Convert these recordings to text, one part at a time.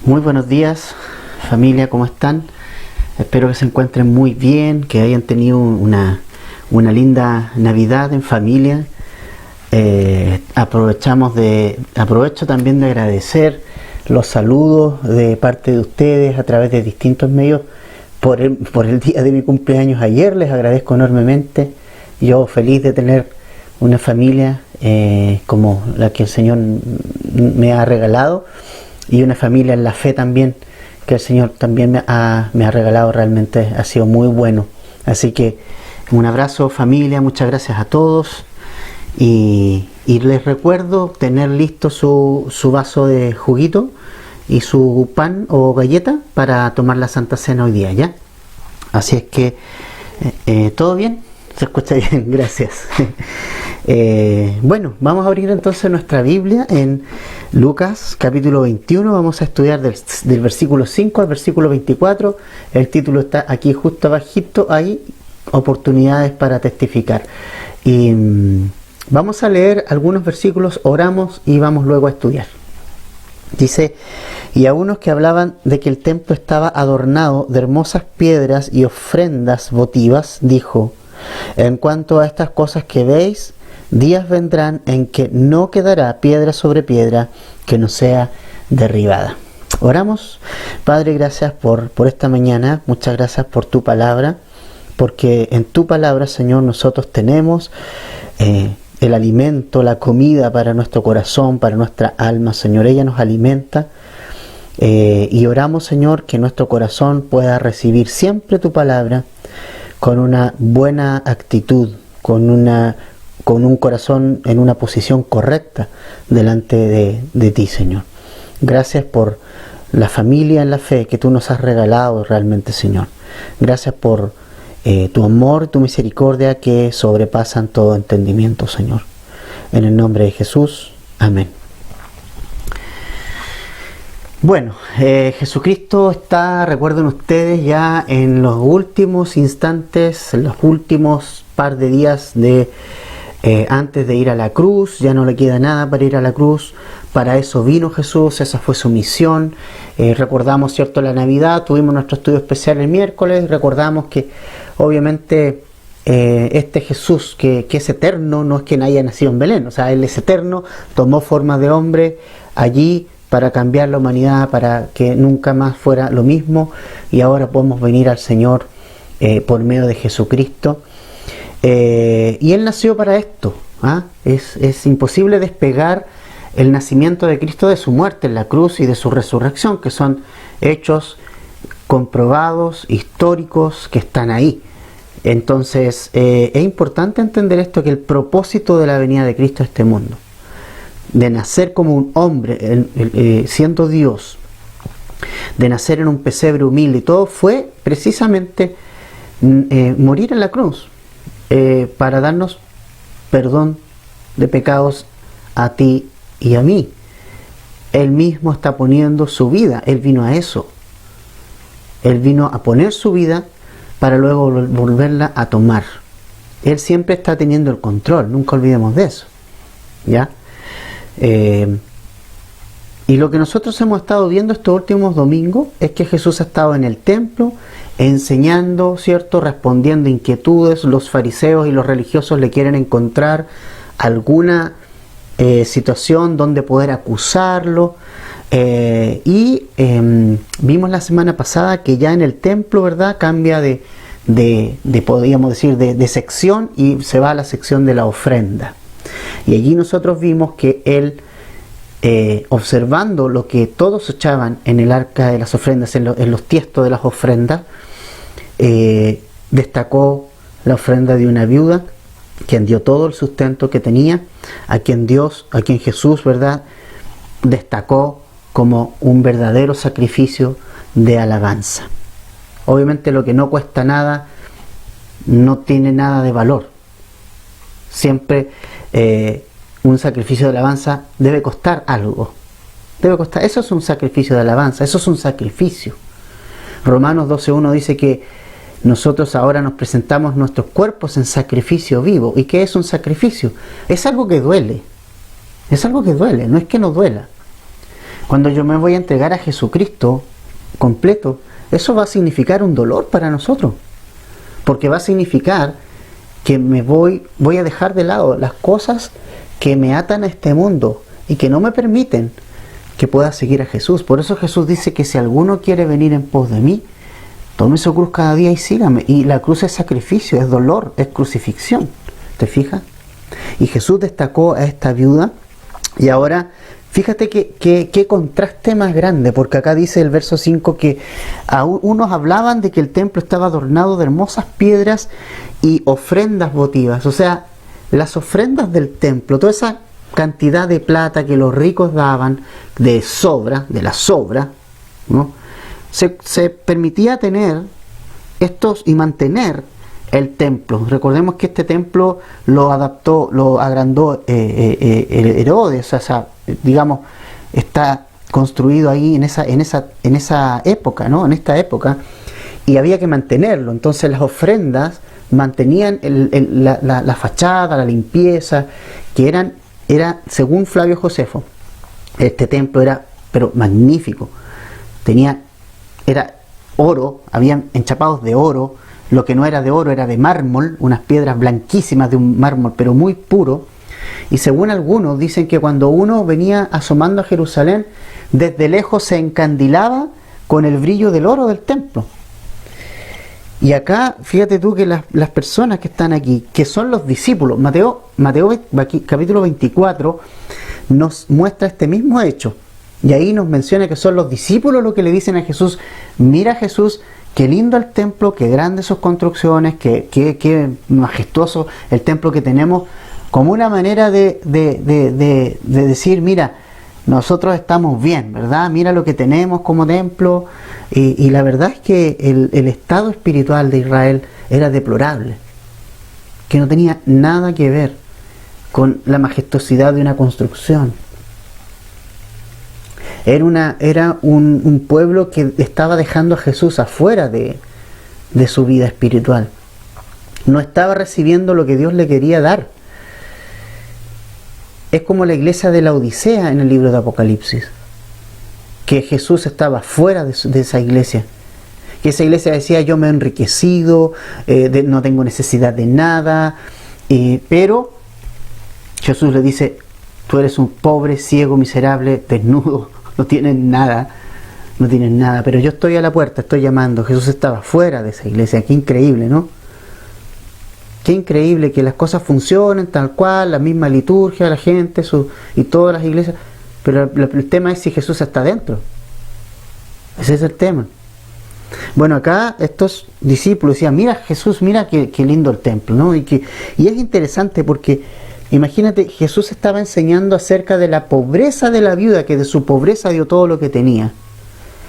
Muy buenos días, familia, ¿cómo están? Espero que se encuentren muy bien, que hayan tenido una linda Navidad en familia. Aprovecho también de agradecer los saludos de parte de ustedes a través de distintos medios por el día de mi cumpleaños ayer. Les agradezco enormemente. Yo feliz de tener una familia como la que el Señor me ha regalado, y una familia en la fe también que el Señor también me ha regalado. Realmente ha sido muy bueno. Así que un abrazo, familia, muchas gracias a todos, y les recuerdo tener listo su vaso de juguito y su pan o galleta para tomar la Santa Cena hoy día, ¿ya? Así es que ¿todo bien? ¿Se escucha bien? Gracias. Bueno, vamos a abrir entonces nuestra Biblia en Lucas capítulo 21. Vamos a estudiar del versículo 5 al versículo 24. El título está aquí justo abajito, hay oportunidades para testificar. Y vamos a leer algunos versículos, oramos y vamos luego a estudiar. Dice: y a unos que hablaban de que el templo estaba adornado de hermosas piedras y ofrendas votivas, dijo: en cuanto a estas cosas que veis, días vendrán en que no quedará piedra sobre piedra que no sea derribada. Oramos. Padre, gracias por esta mañana. Muchas gracias por tu palabra, porque en tu palabra, Señor, nosotros tenemos el alimento, la comida para nuestro corazón, para nuestra alma, Señor. Ella nos alimenta. Y oramos, Señor, que nuestro corazón pueda recibir siempre tu palabra con una buena actitud, con un corazón en una posición correcta delante de ti, Señor. Gracias por la familia en la fe que tú nos has regalado realmente, Señor. Gracias por tu amor, tu misericordia que sobrepasan todo entendimiento, Señor. En el nombre de Jesús, amén. Bueno, Jesucristo está, recuerden ustedes, ya en los últimos instantes, en los últimos par de días antes de ir a la cruz. Ya no le queda nada para ir a la cruz. Para eso vino Jesús, esa fue su misión. Recordamos, ¿cierto?, la Navidad, tuvimos nuestro estudio especial el miércoles. Recordamos que obviamente este Jesús que es eterno, no es que haya nacido en Belén, o sea, Él es eterno, tomó forma de hombre allí para cambiar la humanidad, para que nunca más fuera lo mismo, y ahora podemos venir al Señor por medio de Jesucristo. Y Él nació para esto. Es imposible despegar el nacimiento de Cristo de su muerte en la cruz y de su resurrección, que son hechos comprobados, históricos, que están ahí. Entonces es importante entender esto, que el propósito de la venida de Cristo a este mundo, de nacer como un hombre, siendo Dios, de nacer en un pesebre humilde y todo, fue precisamente morir en la cruz, para darnos perdón de pecados a ti y a mí. Él mismo está poniendo su vida. Él vino a eso. Él vino a poner su vida para luego volverla a tomar. Él siempre está teniendo el control, nunca olvidemos de eso, ¿ya? Y lo que nosotros hemos estado viendo estos últimos domingos es que Jesús ha estado en el templo enseñando, ¿cierto?, respondiendo inquietudes. Los fariseos y los religiosos le quieren encontrar alguna situación donde poder acusarlo, y vimos la semana pasada que ya en el templo, ¿verdad?, cambia de podríamos decir, de sección, y se va a la sección de la ofrenda. Y allí nosotros vimos que él, observando lo que todos echaban en el arca de las ofrendas, en los tiestos de las ofrendas, destacó la ofrenda de una viuda, quien dio todo el sustento que tenía, a quien Jesús, ¿verdad?, destacó como un verdadero sacrificio de alabanza. Obviamente lo que no cuesta nada no tiene nada de valor. Siempre un sacrificio de alabanza debe costar algo. Debe costar. Eso es un sacrificio de alabanza, eso es un sacrificio. Romanos 12:1 dice que nosotros ahora nos presentamos nuestros cuerpos en sacrificio vivo. ¿Y qué es un sacrificio? Es algo que duele. Es algo que duele, no es que no duela. Cuando yo me voy a entregar a Jesucristo completo, eso va a significar un dolor para nosotros, porque va a significar que voy a dejar de lado las cosas que me atan a este mundo y que no me permiten que pueda seguir a Jesús. Por eso Jesús dice que si alguno quiere venir en pos de mí, tome su cruz cada día y sígame. Y la cruz es sacrificio, es dolor, es crucifixión. ¿Te fijas? Y Jesús destacó a esta viuda. Y ahora, fíjate qué contraste más grande, porque acá dice el verso 5 que unos hablaban de que el templo estaba adornado de hermosas piedras y ofrendas votivas. O sea, las ofrendas del templo, toda esa cantidad de plata que los ricos daban de la sobra, ¿no? Se permitía tener estos y mantener el templo. Recordemos que este templo lo agrandó Herodes, o sea, digamos, está construido ahí en esa época, ¿no? En esta época, y había que mantenerlo. Entonces las ofrendas mantenían la fachada, la limpieza, que era según Flavio Josefo, este templo era pero magnífico, era oro, habían enchapados de oro, lo que no era de oro era de mármol, unas piedras blanquísimas de un mármol pero muy puro. Y según algunos dicen que cuando uno venía asomando a Jerusalén, desde lejos se encandilaba con el brillo del oro del templo. Y acá, fíjate tú que las personas que están aquí, que son los discípulos, Mateo capítulo 24, nos muestra este mismo hecho. Y ahí nos menciona que son los discípulos los que le dicen a Jesús: mira Jesús, qué lindo el templo, qué grandes sus construcciones, qué majestuoso el templo que tenemos, como una manera de decir, mira, nosotros estamos bien, ¿verdad? Mira lo que tenemos como templo. Y la verdad es que el estado espiritual de Israel era deplorable, que no tenía nada que ver con la majestuosidad de una construcción. Era un pueblo que estaba dejando a Jesús afuera de su vida espiritual. No estaba recibiendo lo que Dios le quería dar. Es como la iglesia de la Odisea en el libro de Apocalipsis, que Jesús estaba fuera de esa iglesia. Que esa iglesia decía: yo me he enriquecido, no tengo necesidad de nada, pero Jesús le dice: tú eres un pobre, ciego, miserable, desnudo, no tienes nada, pero yo estoy a la puerta, estoy llamando. Jesús estaba fuera de esa iglesia. Qué increíble, ¿no? Qué increíble que las cosas funcionen tal cual, la misma liturgia, la gente y todas las iglesias, pero el tema es si Jesús está dentro. Ese es el tema. Bueno, acá estos discípulos decían: mira Jesús, mira qué lindo el templo, ¿no? Y es interesante porque imagínate, Jesús estaba enseñando acerca de la pobreza de la viuda, que de su pobreza dio todo lo que tenía,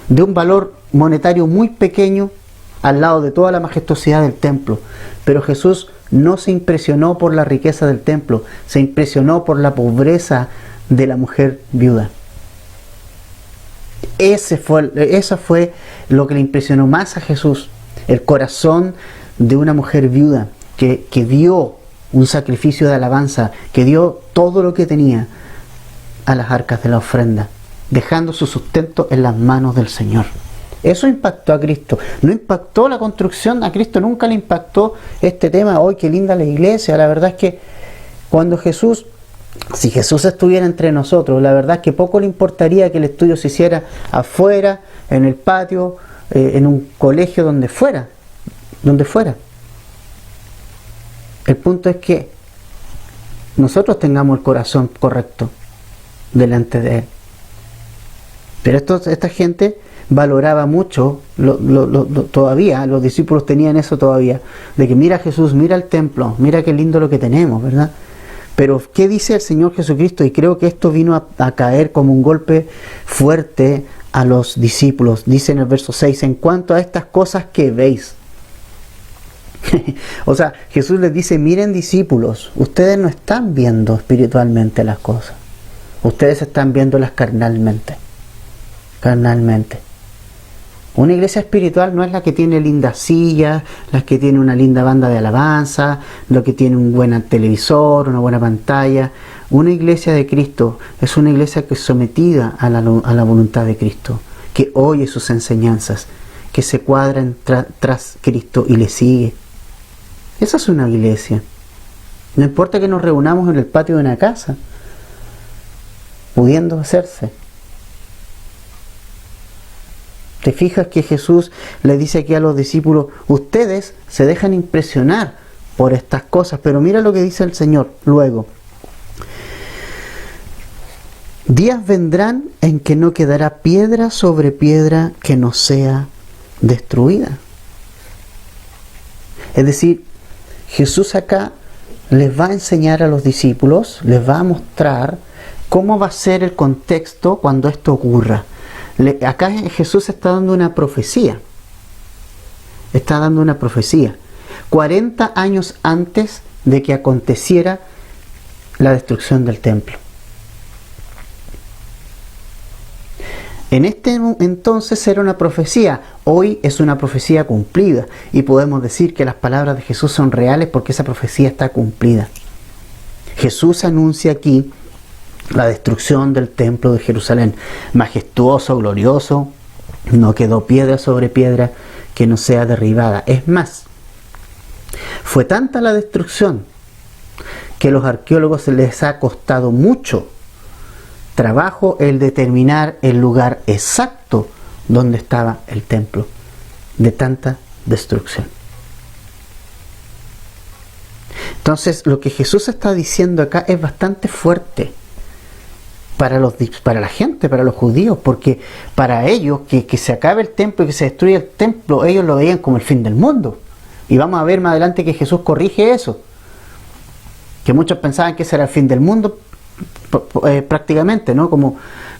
de un valor monetario muy pequeño al lado de toda la majestuosidad del templo. Pero Jesús no se impresionó por la riqueza del templo, se impresionó por la pobreza de la mujer viuda. Eso fue lo que le impresionó más a Jesús, el corazón de una mujer viuda que dio un sacrificio de alabanza, que dio todo lo que tenía a las arcas de la ofrenda, dejando su sustento en las manos del Señor. Eso impactó a Cristo. No impactó la construcción, a Cristo nunca le impactó este tema. ¡Hoy qué linda la iglesia! La verdad es que si Jesús estuviera entre nosotros, la verdad es que poco le importaría que el estudio se hiciera afuera, en el patio, en un colegio, donde fuera. El punto es que nosotros tengamos el corazón correcto delante de Él. Pero esta gente valoraba mucho, todavía, los discípulos tenían eso todavía, de que mira Jesús, mira el templo, mira qué lindo lo que tenemos, ¿verdad? Pero ¿qué dice el Señor Jesucristo? Y creo que esto vino a caer como un golpe fuerte a los discípulos. Dice en el verso 6, en cuanto a estas cosas que veis. O sea, Jesús les dice: miren discípulos, ustedes no están viendo espiritualmente las cosas, ustedes están viéndolas carnalmente. Una iglesia espiritual no es la que tiene lindas sillas, la que tiene una linda banda de alabanza, la que tiene un buen televisor, una buena pantalla, Una iglesia de Cristo es una iglesia que es sometida a la voluntad de Cristo, que oye sus enseñanzas, que se cuadra tras Cristo y le sigue. Esa es una iglesia. No importa que nos reunamos en el patio de una casa, pudiendo hacerse. ¿Te fijas que Jesús le dice aquí a los discípulos, ustedes se dejan impresionar por estas cosas, pero mira lo que dice el Señor luego? Días vendrán en que no quedará piedra sobre piedra que no sea destruida. Es decir, Jesús acá les va a enseñar a los discípulos, les va a mostrar cómo va a ser el contexto cuando esto ocurra. Acá Jesús está dando una profecía. Está dando una profecía. 40 años antes de que aconteciera la destrucción del templo. En este entonces era una profecía, hoy es una profecía cumplida y podemos decir que las palabras de Jesús son reales porque esa profecía está cumplida. Jesús anuncia aquí la destrucción del templo de Jerusalén, majestuoso, glorioso, no quedó piedra sobre piedra que no sea derribada. Es más, fue tanta la destrucción que a los arqueólogos les ha costado mucho trabajo el determinar el lugar exacto donde estaba el templo, de tanta destrucción. Entonces, lo que Jesús está diciendo acá es bastante fuerte para la gente, para los judíos, porque para ellos que se acabe el templo y que se destruya el templo, ellos lo veían como el fin del mundo. Y vamos a ver más adelante que Jesús corrige eso, que muchos pensaban que ese era el fin del mundo, prácticamente, ¿no?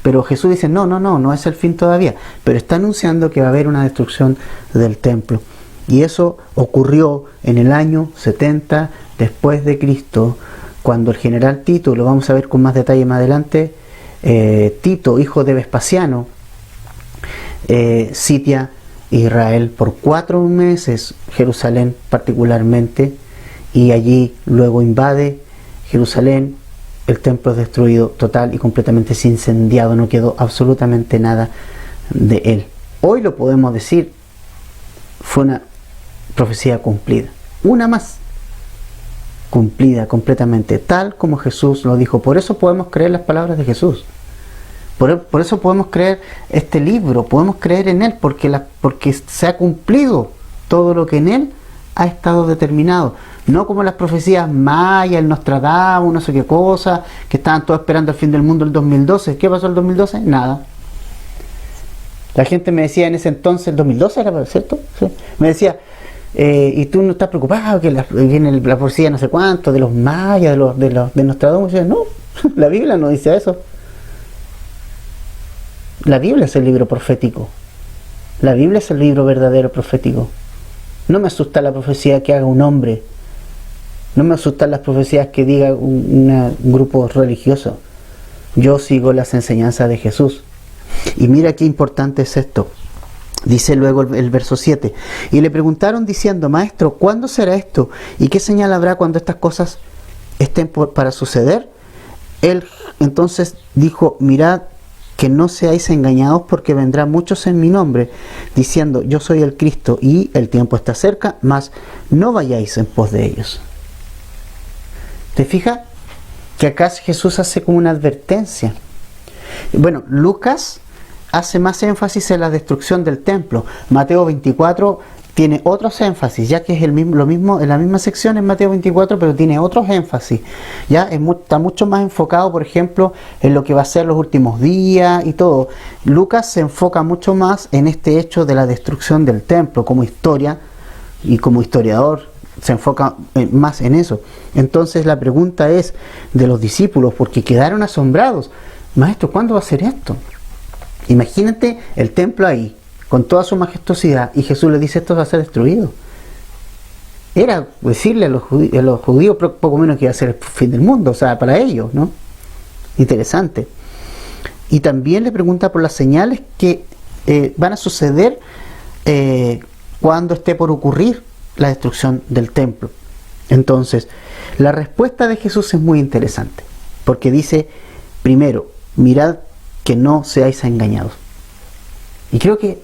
Pero Jesús dice, no es el fin todavía, pero está anunciando que va a haber una destrucción del templo. Y eso ocurrió en el año 70 después de Cristo, cuando el general Tito, lo vamos a ver con más detalle más adelante, Tito, hijo de Vespasiano, sitia Israel por 4 meses, Jerusalén particularmente, y allí luego invade Jerusalén. El templo es destruido total y completamente, es incendiado, no quedó absolutamente nada de él. Hoy lo podemos decir, fue una profecía cumplida, una más, cumplida completamente, tal como Jesús lo dijo. Por eso podemos creer las palabras de Jesús, por eso podemos creer este libro, podemos creer en él, porque se ha cumplido todo lo que en él ha estado determinado. No como las profecías mayas, el Nostradamus, no sé qué cosa, que estaban todos esperando el fin del mundo el 2012. ¿Qué pasó el 2012? Nada. La gente me decía en ese entonces, el 2012 era, ¿cierto? Sí. Me decía, ¿y tú no estás preocupado que viene la profecía no sé cuánto, de los mayas, de Nostradamus? Y yo, no, la Biblia no dice eso. La Biblia es el libro profético. La Biblia es el libro verdadero profético. No me asusta la profecía que haga un hombre. No me asustan las profecías que diga un grupo religioso. Yo sigo las enseñanzas de Jesús. Y mira qué importante es esto. Dice luego el verso 7. Y le preguntaron diciendo, Maestro, ¿cuándo será esto? ¿Y qué señal habrá cuando estas cosas estén para suceder? Él entonces dijo, mirad que no seáis engañados, porque vendrán muchos en mi nombre, diciendo, yo soy el Cristo, y el tiempo está cerca, mas no vayáis en pos de ellos. ¿Te fijas? Que acá Jesús hace como una advertencia. Bueno, Lucas hace más énfasis en la destrucción del templo. Mateo 24 tiene otros énfasis, ya que es lo mismo en la misma sección en Mateo 24, pero tiene otros énfasis. Ya está mucho más enfocado, por ejemplo, en lo que va a ser los últimos días y todo. Lucas se enfoca mucho más en este hecho de la destrucción del templo como historia, y como historiador se enfoca más en eso. Entonces la pregunta es de los discípulos, porque quedaron asombrados. Maestro, ¿cuándo va a ser esto? Imagínate el templo ahí, con toda su majestuosidad, y Jesús le dice, esto va a ser destruido. Era decirle a los judíos poco menos que iba a ser el fin del mundo, o sea, para ellos, ¿no? Interesante. Y también le pregunta por las señales que van a suceder cuando esté por ocurrir la destrucción del templo. Entonces, la respuesta de Jesús es muy interesante. Porque dice, primero, mirad que no seáis engañados. Y creo que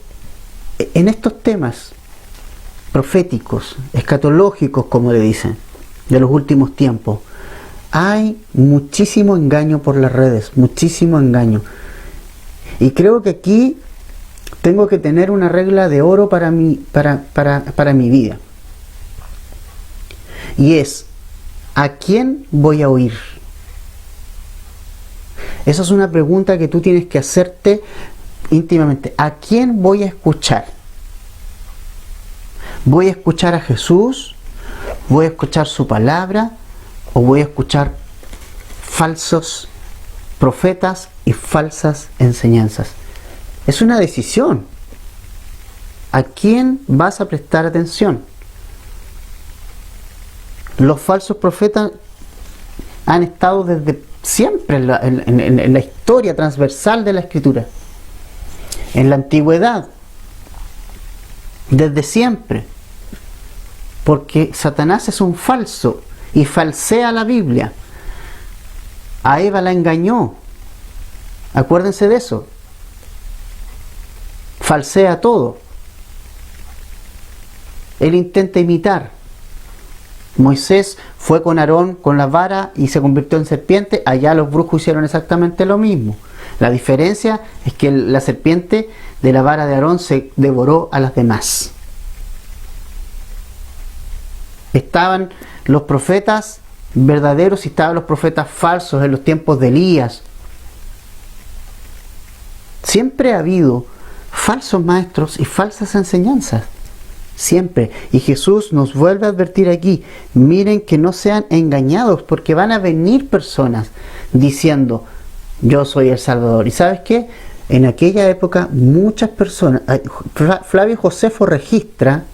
en estos temas proféticos, escatológicos, como le dicen, de los últimos tiempos, hay muchísimo engaño por las redes, muchísimo engaño. Y creo que aquí tengo que tener una regla de oro para mi vida. Y es, ¿a quién voy a oír? Esa es una pregunta que tú tienes que hacerte íntimamente. ¿A quién voy a escuchar? ¿Voy a escuchar a Jesús? ¿Voy a escuchar su palabra? ¿O voy a escuchar falsos profetas y falsas enseñanzas? Es una decisión. ¿A quién vas a prestar atención? Los falsos profetas han estado desde siempre en la historia transversal de la Escritura. En la antigüedad, desde siempre. Porque Satanás es un falso y falsea la Biblia. A Eva la engañó. Acuérdense de eso. Falsea todo. Él intenta imitar. Moisés fue con Aarón con la vara y se convirtió en serpiente. Allá los brujos hicieron exactamente lo mismo. La diferencia es que la serpiente de la vara de Aarón se devoró a las demás. Estaban los profetas verdaderos y estaban los profetas falsos en los tiempos de Elías. Siempre ha habido falsos maestros y falsas enseñanzas. Siempre. Y Jesús nos vuelve a advertir aquí, miren que no sean engañados, porque van a venir personas diciendo, yo soy el Salvador. ¿Y sabes qué? En aquella época muchas personas, Flavio Josefo registra,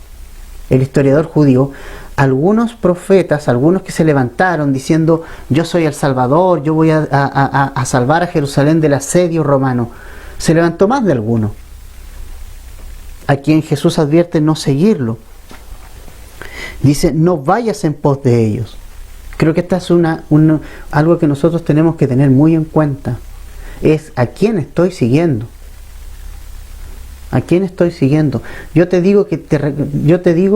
el historiador judío, algunos profetas, algunos que se levantaron diciendo, yo soy el Salvador, yo voy a salvar a Jerusalén del asedio romano. Se levantó más de alguno, a quien Jesús advierte no seguirlo. Dice, no vayas en pos de ellos. Creo que esta es algo que nosotros tenemos que tener muy en cuenta. Es a quién estoy siguiendo. ¿A quién estoy siguiendo? Yo te digo,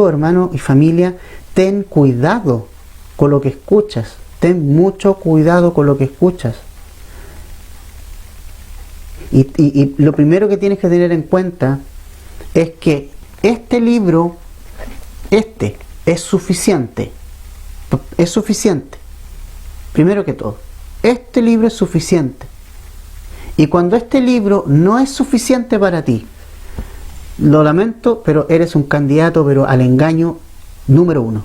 hermano y familia, ten cuidado con lo que escuchas. Ten mucho cuidado con lo que escuchas. Y lo primero que tienes que tener en cuenta es que este libro, es suficiente. Es suficiente. Primero que todo, este libro es suficiente. Y cuando este libro no es suficiente para ti, lo lamento, pero eres un candidato al engaño número 1.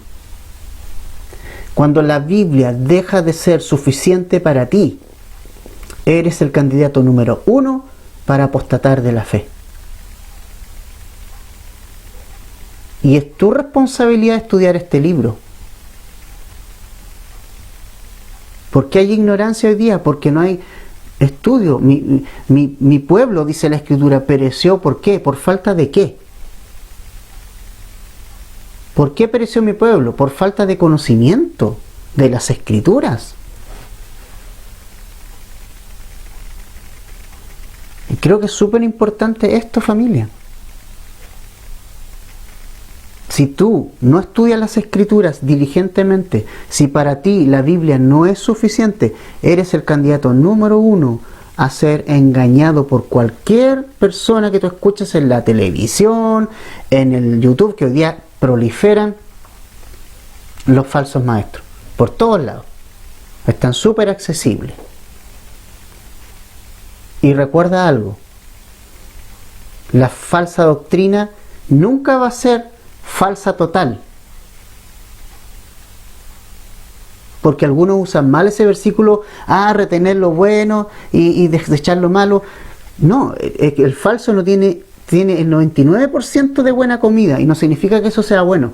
Cuando la Biblia deja de ser suficiente para ti, eres el candidato número 1 para apostatar de la fe. Y es tu responsabilidad estudiar este libro. ¿Por qué hay ignorancia hoy día? Porque no hay estudio. Mi pueblo, dice la Escritura, pereció. ¿Por qué? ¿Por falta de qué? ¿Por qué pereció mi pueblo? Por falta de conocimiento de las Escrituras. Y creo que es súper importante esto, familia. Si tú no estudias las Escrituras diligentemente, si para ti la Biblia no es suficiente, eres el candidato número 1 a ser engañado por cualquier persona que tú escuches en la televisión, en el YouTube, que hoy día proliferan los falsos maestros. Por todos lados. Están súper accesibles. Y recuerda algo. La falsa doctrina nunca va a ser falsa total, porque algunos usan mal ese versículo retener lo bueno y desechar lo malo. No, el falso no tiene el 99% de buena comida, y no significa que eso sea bueno.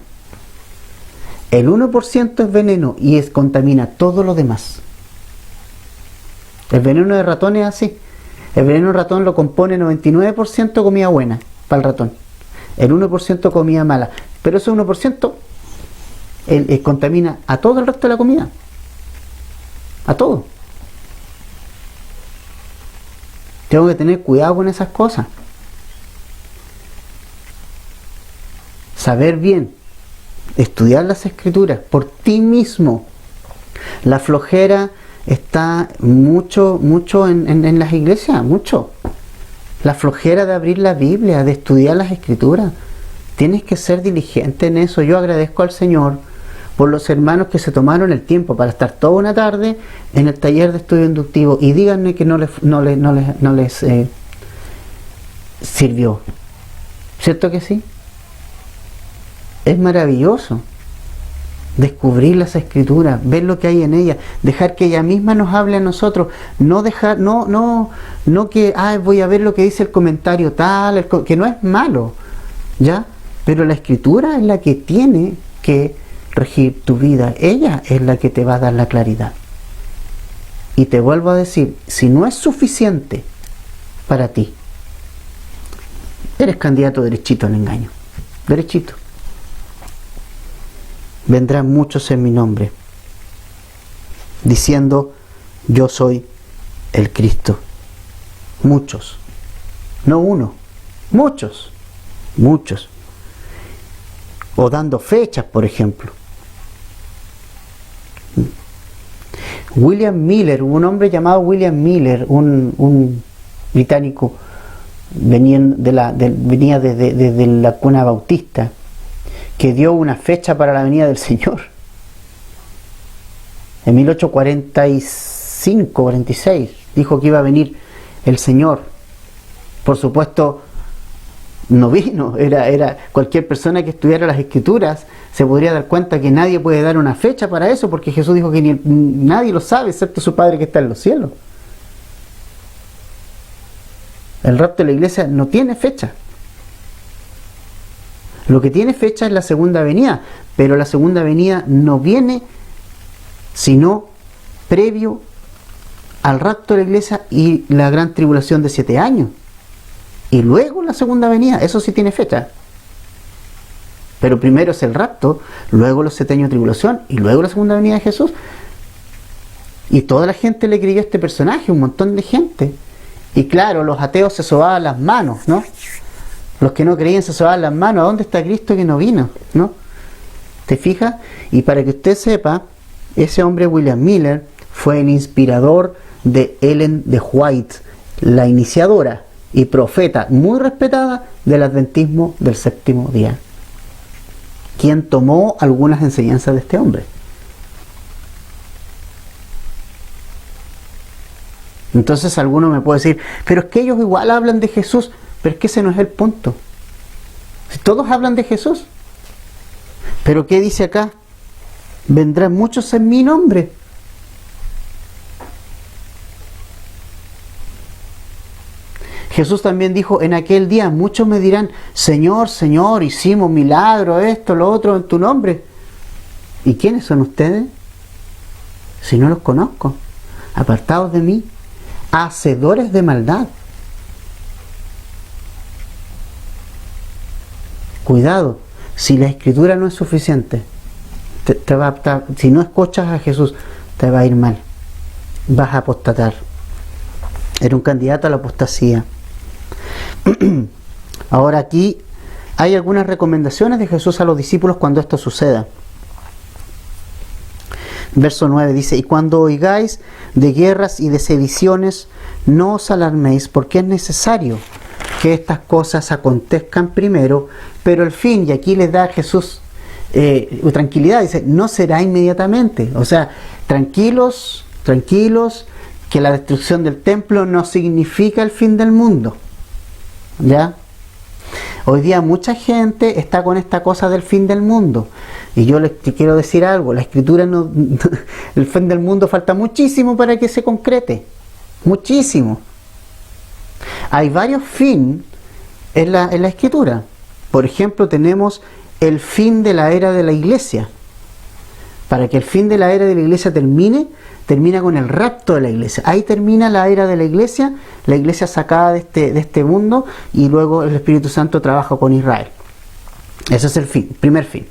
El 1% es veneno y contamina todo lo demás. El veneno de ratón es así. El veneno de ratón lo compone 99% comida buena para el ratón, el 1% comida mala, pero ese 1% contamina a todo el resto de la comida, a todo. Tengo que tener cuidado con esas cosas. Saber bien, estudiar las Escrituras por ti mismo. La flojera está mucho en las iglesias, mucho. La flojera de abrir la Biblia, de estudiar las Escrituras. Tienes que ser diligente en eso. Yo agradezco al Señor por los hermanos que se tomaron el tiempo para estar toda una tarde en el taller de estudio inductivo, y díganme que no les sirvió. ¿Cierto que sí? Es maravilloso descubrir las Escrituras, ver lo que hay en ellas, dejar que ella misma nos hable a nosotros, no que voy a ver lo que dice el comentario tal, que no es malo, ¿ya? Pero la Escritura es la que tiene que regir tu vida, ella es la que te va a dar la claridad. Y te vuelvo a decir, si no es suficiente para ti, eres candidato derechito al engaño, derechito. Vendrán muchos en mi nombre, diciendo, yo soy el Cristo. Muchos, no uno, muchos. O dando fechas, por ejemplo. William Miller, un hombre llamado William Miller, un británico, venía desde la cuna bautista, que dio una fecha para la venida del Señor. En 1845-46 dijo que iba a venir el Señor. Por supuesto, no vino. Era cualquier persona que estudiara las Escrituras se podría dar cuenta que nadie puede dar una fecha para eso, porque Jesús dijo que nadie lo sabe excepto su Padre que está en los cielos. El rapto de la iglesia no tiene fecha. Lo que tiene fecha es la segunda venida, pero la segunda venida no viene sino previo al rapto de la iglesia y la gran tribulación de 7 años. Y luego la segunda venida, eso sí tiene fecha. Pero primero es el rapto, luego los 7 años de tribulación y luego la segunda venida de Jesús. Y toda la gente le creyó a este personaje, un montón de gente. Y claro, los ateos se sobaban las manos, ¿no? Los que no creían se sobaban las manos. ¿A dónde está Cristo que no vino? ¿No? ¿Te fijas? Y para que usted sepa, ese hombre William Miller fue el inspirador de Ellen de White, la iniciadora y profeta muy respetada del adventismo del séptimo día, quien tomó algunas enseñanzas de este hombre. Entonces alguno me puede decir, pero es que ellos igual hablan de Jesús. Pero es que ese no es el punto. Si todos hablan de Jesús. Pero ¿qué dice acá? Vendrán muchos en mi nombre. Jesús también dijo, en aquel día muchos me dirán, Señor, Señor, hicimos milagros, esto, lo otro en tu nombre. ¿Y quiénes son ustedes? Si no los conozco. Apartados de mí, hacedores de maldad. Cuidado, si la Escritura no es suficiente, si no escuchas a Jesús, te va a ir mal. Vas a apostatar. Era un candidato a la apostasía. Ahora aquí hay algunas recomendaciones de Jesús a los discípulos cuando esto suceda. Verso 9 dice, y cuando oigáis de guerras y de sediciones, no os alarméis, porque es necesario que estas cosas acontezcan primero, pero el fin, y aquí les da Jesús tranquilidad, dice, no será inmediatamente. O sea, tranquilos, que la destrucción del templo no significa el fin del mundo. ¿Ya? Hoy día mucha gente está con esta cosa del fin del mundo. Y yo les quiero decir algo, la Escritura el fin del mundo falta muchísimo para que se concrete. Muchísimo. Hay varios fin en la Escritura. Por ejemplo, tenemos el fin de la era de la iglesia. Para que el fin de la era de la iglesia termina con el rapto de la iglesia. Ahí termina la era de la iglesia sacada de este mundo, y luego el Espíritu Santo trabaja con Israel. Ese es el fin, primer fin.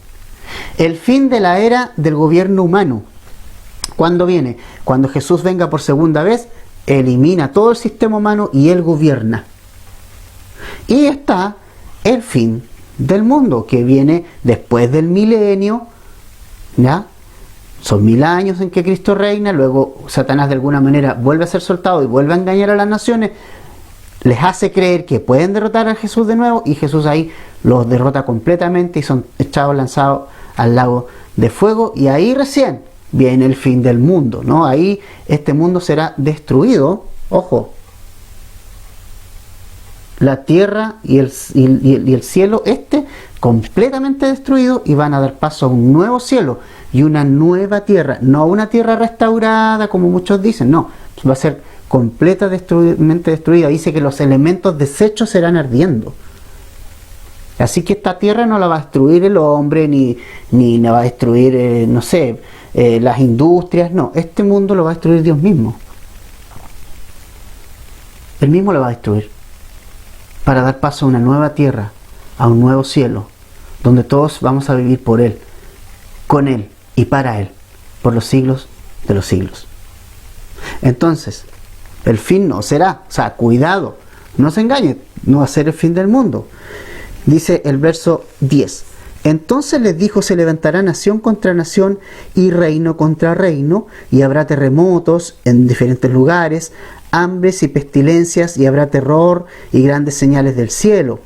El fin de la era del gobierno humano. ¿Cuándo viene? Cuando Jesús venga por segunda vez elimina todo el sistema humano y Él gobierna. Y está el fin del mundo, que viene después del milenio, ¿ya? Son 1000 años en que Cristo reina, luego Satanás de alguna manera vuelve a ser soltado y vuelve a engañar a las naciones, les hace creer que pueden derrotar a Jesús de nuevo, y Jesús ahí los derrota completamente y son echados, lanzados al lago de fuego, y ahí recién viene el fin del mundo, ¿no? Ahí este mundo será destruido, ojo, la tierra y el cielo completamente destruido, y van a dar paso a un nuevo cielo y una nueva tierra, no una tierra restaurada como muchos dicen, no, va a ser completamente destruida. Dice que los elementos desechos serán ardiendo. Así que esta tierra no la va a destruir el hombre, ni la va a destruir, las industrias, no, este mundo lo va a destruir Dios mismo. Él mismo lo va a destruir, para dar paso a una nueva tierra, a un nuevo cielo, donde todos vamos a vivir por Él, con Él y para Él, por los siglos de los siglos. Entonces, el fin no será, cuidado, no se engañe, no va a ser el fin del mundo. Dice el verso 10: entonces les dijo, se levantará nación contra nación y reino contra reino, y habrá terremotos en diferentes lugares, hambres y pestilencias, y habrá terror y grandes señales del cielo.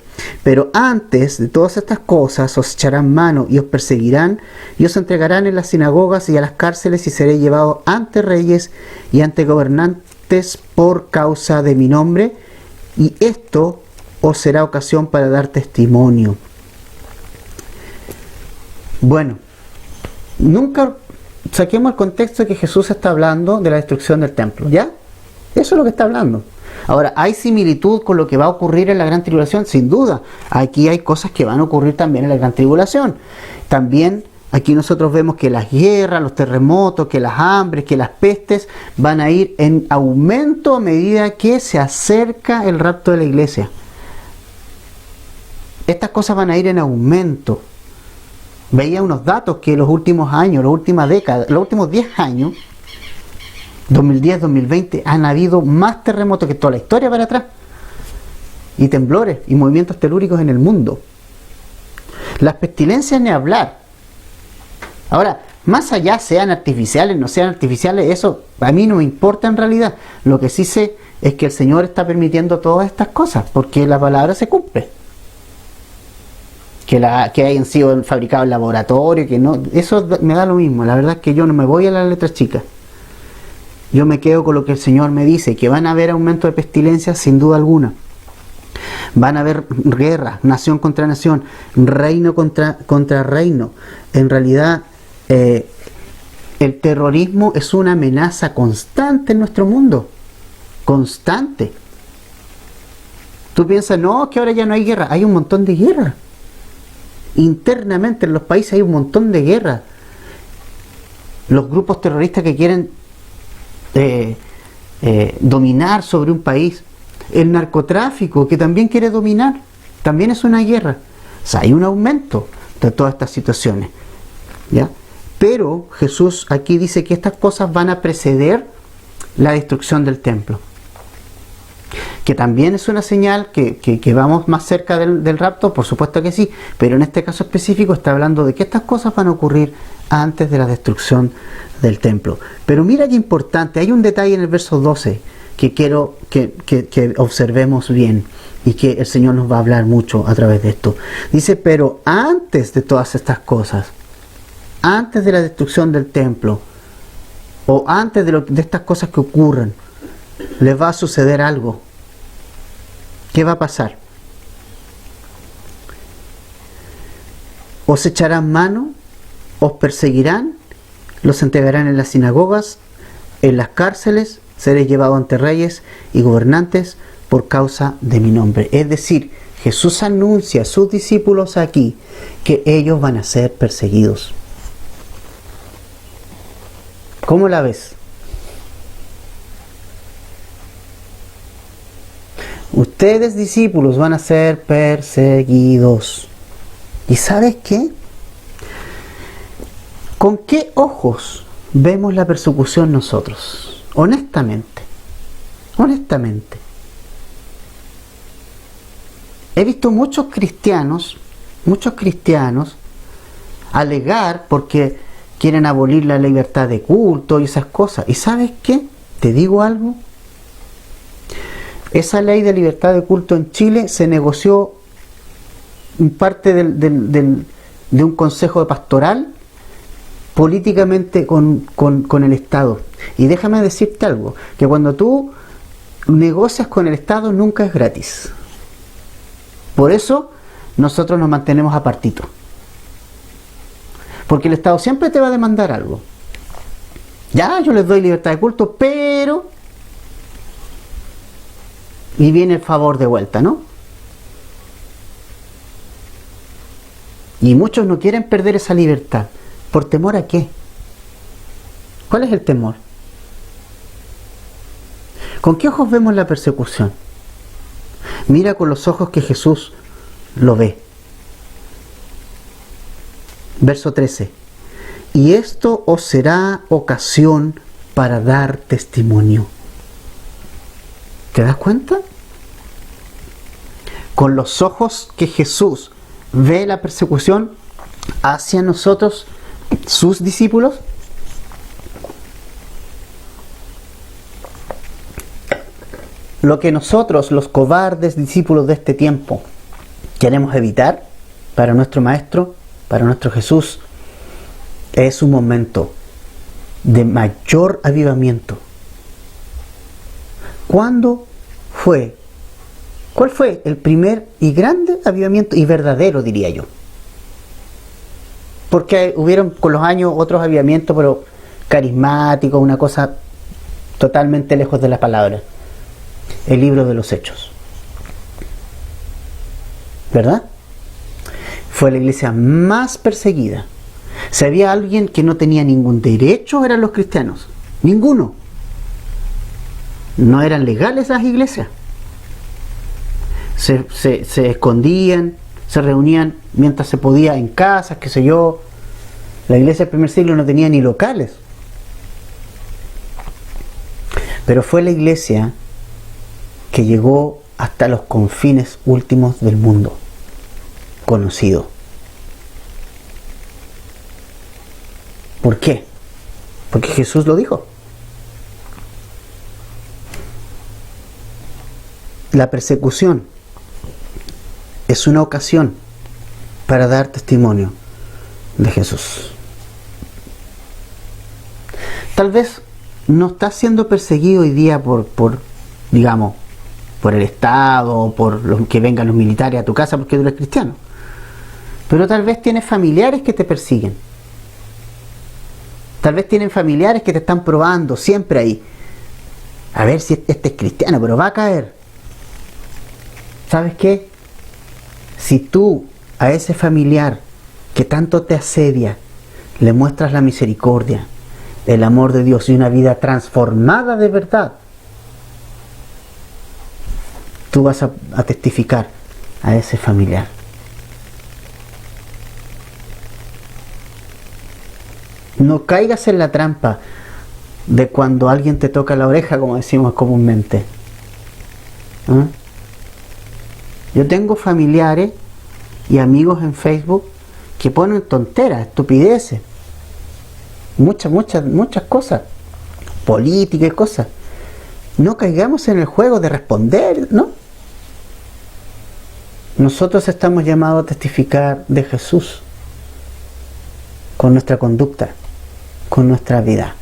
Pero antes de todas estas cosas os echarán mano y os perseguirán y os entregarán en las sinagogas y a las cárceles, y seré llevado ante reyes y ante gobernantes por causa de mi nombre, y esto os será ocasión para dar testimonio. Bueno, nunca saquemos el contexto de que Jesús está hablando de la destrucción del templo, ¿ya? Eso es lo que está hablando. Ahora, ¿hay similitud con lo que va a ocurrir en la gran tribulación? Sin duda. Aquí hay cosas que van a ocurrir también en la gran tribulación. También aquí nosotros vemos que las guerras, los terremotos, que las hambres, que las pestes van a ir en aumento a medida que se acerca el rapto de la iglesia. Estas cosas van a ir en aumento. Veía unos datos que los últimos años, las últimas décadas, los últimos 10 años, 2010, 2020, han habido más terremotos que toda la historia para atrás, y temblores y movimientos telúricos en el mundo. Las pestilencias ni hablar. Ahora, más allá sean artificiales, no sean artificiales, eso a mí no me importa en realidad. Lo que sí sé es que el Señor está permitiendo todas estas cosas, porque la palabra se cumple. Que hayan sido fabricados en laboratorio, que no, eso me da lo mismo. La verdad es que yo no me voy a las letras chicas. Yo me quedo con lo que el Señor me dice, que van a haber aumento de pestilencias sin duda alguna. Van a haber guerras, nación contra nación, reino contra reino. En realidad, el terrorismo es una amenaza constante en nuestro mundo. Constante. Tú piensas, no, que ahora ya no hay guerra. Hay un montón de guerra. Internamente en los países hay un montón de guerra. Los grupos terroristas que quieren dominar sobre un país, el narcotráfico que también quiere dominar, también es una guerra. O sea, hay un aumento de todas estas situaciones, ¿ya? Pero Jesús aquí dice que estas cosas van a preceder la destrucción del templo, que también es una señal que vamos más cerca del rapto, por supuesto que sí, pero en este caso específico está hablando de que estas cosas van a ocurrir antes de la destrucción del templo. Pero mira qué importante, hay un detalle en el verso 12 que quiero que observemos bien, y que el Señor nos va a hablar mucho a través de esto. Dice, pero antes de todas estas cosas, antes de la destrucción del templo, o antes de estas cosas que ocurren, les va a suceder algo. ¿Qué va a pasar? Os echarán mano, os perseguirán, los entregarán en las sinagogas, en las cárceles, seréis llevados ante reyes y gobernantes por causa de mi nombre. Es decir, Jesús anuncia a sus discípulos aquí que ellos van a ser perseguidos. ¿Cómo la ves? Ustedes, discípulos, van a ser perseguidos. ¿Y sabes qué? ¿Con qué ojos vemos la persecución nosotros? Honestamente. Honestamente. He visto muchos cristianos alegar porque quieren abolir la libertad de culto y esas cosas. ¿Y sabes qué? ¿Te digo algo? Esa ley de libertad de culto en Chile se negoció en parte de un consejo pastoral políticamente con el Estado. Y déjame decirte algo, que cuando tú negocias con el Estado nunca es gratis. Por eso nosotros nos mantenemos apartitos. Porque el Estado siempre te va a demandar algo. Ya, yo les doy libertad de culto, pero... y viene el favor de vuelta, ¿no? Y muchos no quieren perder esa libertad. ¿Por temor a qué? ¿Cuál es el temor? ¿Con qué ojos vemos la persecución? Mira con los ojos que Jesús lo ve. Verso 13. Y esto os será ocasión para dar testimonio. ¿Te das cuenta? Con los ojos que Jesús ve la persecución hacia nosotros, sus discípulos, lo que nosotros, los cobardes discípulos de este tiempo, queremos evitar para nuestro Maestro, para nuestro Jesús, es un momento de mayor avivamiento. ¿Cuándo fue? ¿Cuál fue el primer y grande avivamiento? Y verdadero, diría yo. Porque hubieron con los años otros avivamientos, pero carismáticos, una cosa totalmente lejos de la palabra. El libro de los Hechos. ¿Verdad? Fue la iglesia más perseguida. Si había alguien que no tenía ningún derecho, eran los cristianos. Ninguno. No eran legales esas iglesias. Se escondían, se reunían mientras se podía en casas, qué sé yo. La iglesia del primer siglo no tenía ni locales. Pero fue la iglesia que llegó hasta los confines últimos del mundo conocido. ¿Por qué? Porque Jesús lo dijo. La persecución es una ocasión para dar testimonio de Jesús. Tal vez no estás siendo perseguido hoy día por digamos, por el Estado, por los que vengan los militares a tu casa porque tú eres cristiano. Pero tal vez tienes familiares que te persiguen. Tal vez tienen familiares que te están probando siempre ahí. A ver si este es cristiano, pero va a caer. ¿Sabes qué? Si tú a ese familiar que tanto te asedia le muestras la misericordia, el amor de Dios y una vida transformada de verdad, tú vas a testificar a ese familiar. No caigas en la trampa de cuando alguien te toca la oreja, como decimos comúnmente. ¿Eh? Yo tengo familiares y amigos en Facebook que ponen tonteras, estupideces, muchas cosas, política y cosas. No caigamos en el juego de responder, ¿no? Nosotros estamos llamados a testificar de Jesús con nuestra conducta, con nuestra vida.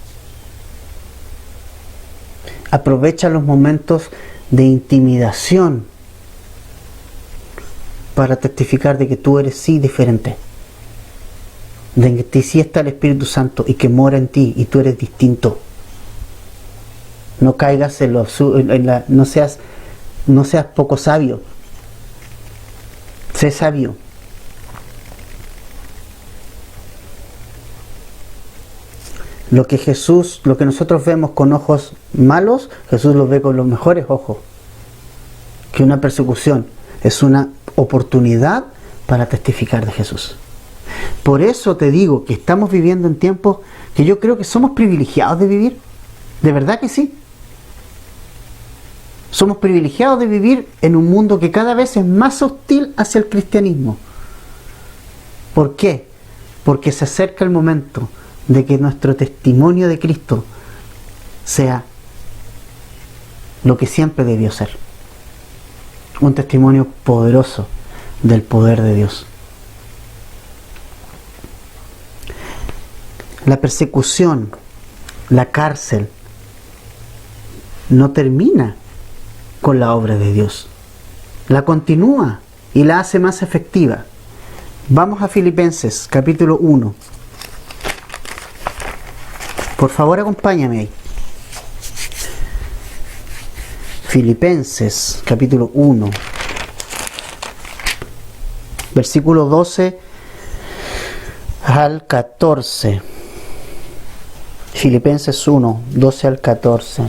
Aprovecha los momentos de intimidación para testificar de que tú eres sí diferente, de que en ti sí está el Espíritu Santo y que mora en ti y tú eres distinto. No caigas no seas poco sabio. Sé sabio. Lo que nosotros vemos con ojos malos, Jesús lo ve con los mejores ojos. Que una persecución es una oportunidad para testificar de Jesús. Por eso te digo que estamos viviendo en tiempos que yo creo que somos privilegiados de vivir. De verdad que sí. Somos privilegiados de vivir en un mundo que cada vez es más hostil hacia el cristianismo. ¿Por qué? Porque se acerca el momento de que nuestro testimonio de Cristo sea lo que siempre debió ser. Un testimonio poderoso del poder de Dios. La persecución, la cárcel, no termina con la obra de Dios. La continúa y la hace más efectiva. Vamos a Filipenses, capítulo 1. Por favor, acompáñame ahí. Filipenses, capítulo 1. Versículo 12 al 14. Filipenses 1, 12 al 14.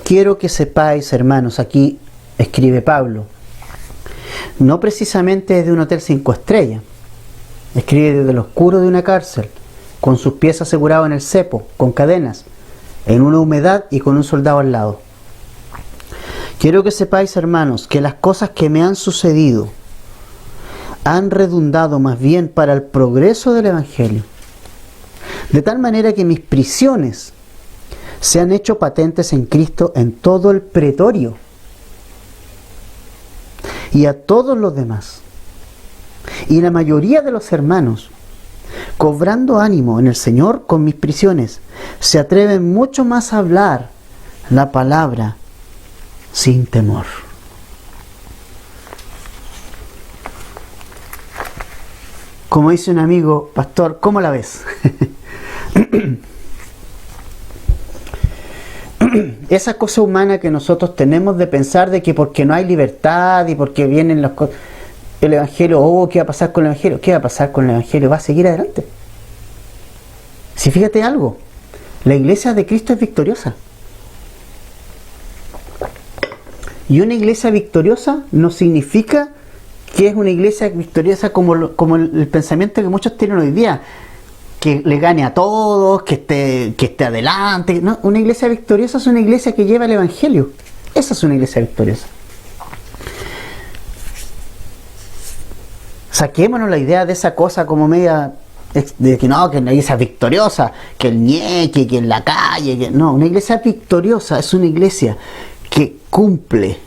Quiero que sepáis, hermanos, aquí escribe Pablo, no precisamente desde un hotel 5 estrellas, escribe desde lo oscuro de una cárcel, con sus pies asegurados en el cepo, con cadenas, en una humedad y con un soldado al lado. Quiero que sepáis, hermanos, que las cosas que me han sucedido han redundado más bien para el progreso del Evangelio, de tal manera que mis prisiones se han hecho patentes en Cristo en todo el pretorio y a todos los demás. Y la mayoría de los hermanos, cobrando ánimo en el Señor con mis prisiones, se atreven mucho más a hablar la palabra sin temor. Como dice un amigo, pastor, ¿cómo la ves? Esa cosa humana que nosotros tenemos de pensar de que porque no hay libertad y porque vienen los el Evangelio, ¿qué va a pasar con el Evangelio? ¿Qué va a pasar con el Evangelio? Va a seguir adelante. Si fíjate algo, la iglesia de Cristo es victoriosa. Y una iglesia victoriosa no significa que es una iglesia victoriosa como el pensamiento que muchos tienen hoy día, que le gane a todos, que esté adelante. No, una iglesia victoriosa es una iglesia que lleva el Evangelio. Esa es una iglesia victoriosa. Saquémonos la idea de esa cosa como media de que no, que una iglesia victoriosa, que el ñeque, que en la calle, que no, una iglesia victoriosa es una iglesia que cumple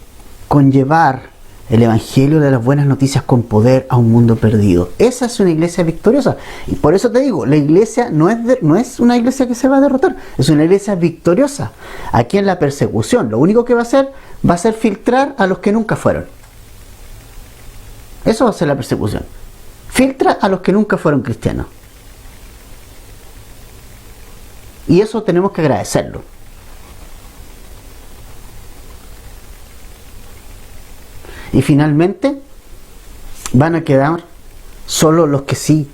con llevar el Evangelio de las buenas noticias con poder a un mundo perdido. Esa es una iglesia victoriosa. Y por eso te digo, la iglesia no es una iglesia que se va a derrotar, es una iglesia victoriosa. Aquí en la persecución, lo único que va a ser filtrar a los que nunca fueron. Eso va a ser la persecución. Filtra a los que nunca fueron cristianos. Y eso tenemos que agradecerlo. Y finalmente van a quedar solo los que sí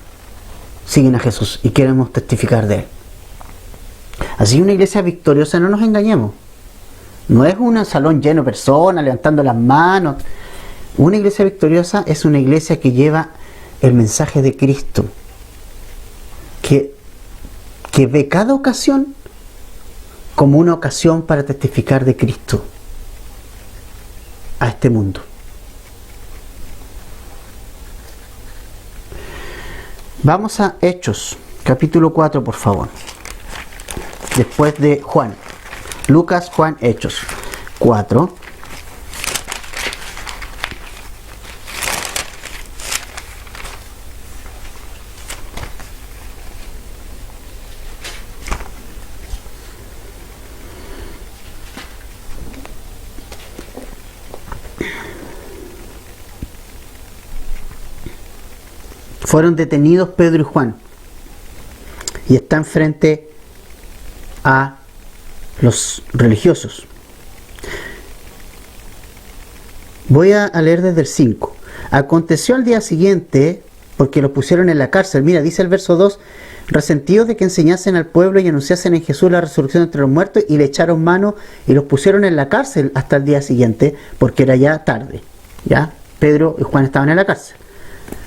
siguen a Jesús y queremos testificar de Él. Así, una iglesia victoriosa, no nos engañemos, no es un salón lleno de personas levantando las manos. Una iglesia victoriosa es una iglesia que lleva el mensaje de Cristo, que ve cada ocasión como una ocasión para testificar de Cristo a este mundo. Vamos a Hechos, capítulo 4, por favor. Después de Juan. Lucas, Juan, Hechos 4. Fueron detenidos Pedro y Juan y están frente a los religiosos. Voy a leer desde el 5. Aconteció al día siguiente, porque los pusieron en la cárcel. Mira, dice el verso 2, resentidos de que enseñasen al pueblo y anunciasen en Jesús la resurrección entre los muertos, y le echaron mano y los pusieron en la cárcel hasta el día siguiente, porque era ya tarde. ¿Ya? Pedro y Juan estaban en la cárcel.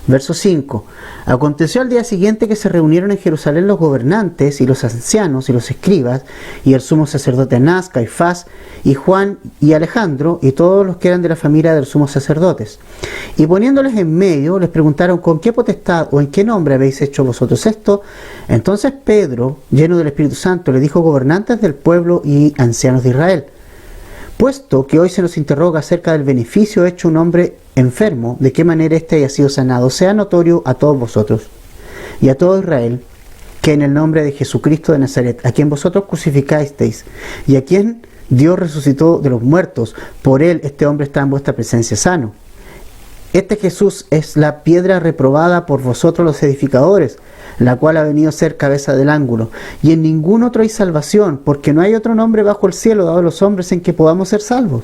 Verso 5. Aconteció al día siguiente que se reunieron en Jerusalén los gobernantes y los ancianos y los escribas y el sumo sacerdote Anás, Caifás y Juan y Alejandro y todos los que eran de la familia de los sumos sacerdotes. Y poniéndoles en medio les preguntaron: ¿con qué potestad o en qué nombre habéis hecho vosotros esto? Entonces Pedro, lleno del Espíritu Santo, le dijo: gobernantes del pueblo y ancianos de Israel, puesto que hoy se nos interroga acerca del beneficio hecho a un hombre enfermo, de qué manera éste haya sido sanado, sea notorio a todos vosotros y a todo Israel, que en el nombre de Jesucristo de Nazaret, a quien vosotros crucificasteis y a quien Dios resucitó de los muertos, por él este hombre está en vuestra presencia sano. Este Jesús es la piedra reprobada por vosotros los edificadores, la cual ha venido a ser cabeza del ángulo. Y en ningún otro hay salvación, porque no hay otro nombre bajo el cielo dado a los hombres en que podamos ser salvos.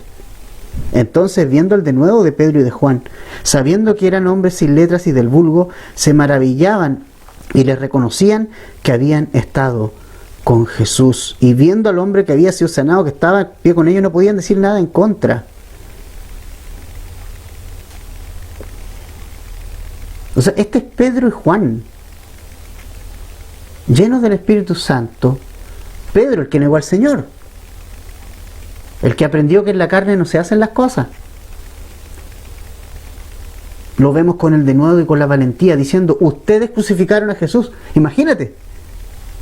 Entonces, viendo el denuedo de Pedro y de Juan, sabiendo que eran hombres sin letras y del vulgo, se maravillaban y les reconocían que habían estado con Jesús. Y viendo al hombre que había sido sanado, que estaba en pie con ellos, no podían decir nada en contra. O sea, este es Pedro y Juan, llenos del Espíritu Santo. Pedro, el que negó al Señor, el que aprendió que en la carne no se hacen las cosas. Lo vemos con el denuedo y con la valentía, diciendo: ustedes crucificaron a Jesús. Imagínate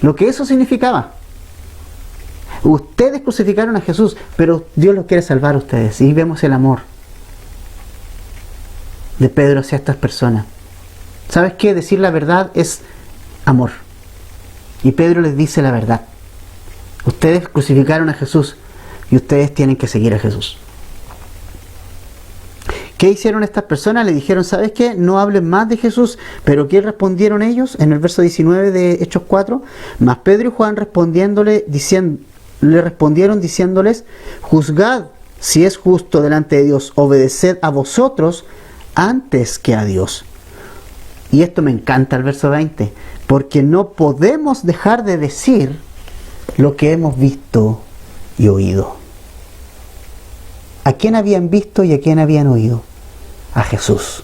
lo que eso significaba. Ustedes crucificaron a Jesús, pero Dios los quiere salvar a ustedes. Y vemos el amor de Pedro hacia estas personas. ¿Sabes qué? Decir la verdad es amor. Y Pedro les dice la verdad. Ustedes crucificaron a Jesús y ustedes tienen que seguir a Jesús. ¿Qué hicieron estas personas? Le dijeron: ¿sabes qué? No hablen más de Jesús. ¿Pero qué respondieron ellos? En el verso 19 de Hechos 4. Mas Pedro y Juan le respondieron diciéndoles: juzgad si es justo delante de Dios obedeced a vosotros antes que a Dios. Y esto me encanta, el verso 20, porque no podemos dejar de decir lo que hemos visto y oído. ¿A quién habían visto y a quién habían oído? A Jesús.